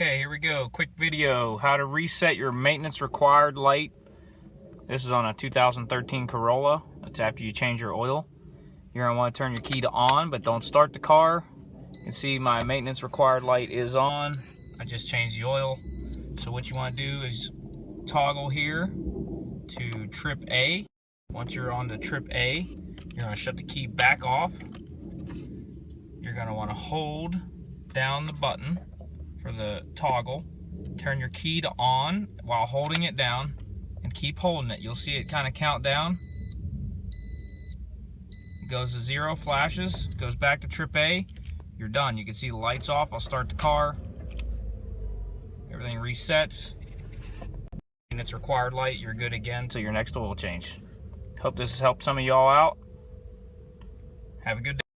Okay, here we go. Quick video, how to reset your maintenance required light. This is on a 2013 Corolla. It's after you change your oil. You're gonna want to turn your key to on, but don't start the car. You can see my maintenance required light is on. I just changed the oil. So what you want to do is toggle here to trip A. Once you're on to trip A, you're gonna shut the key back off. You're gonna want to hold down the button for the toggle, turn your key to on while holding it down, and keep holding it. You'll see it kind of count down. It goes to 0, flashes, goes back to trip A. You're done. You can see the lights off. I'll start the car. Everything resets. And it's required light. You're good again till your next oil change. Hope this has helped some of y'all out. Have a good day.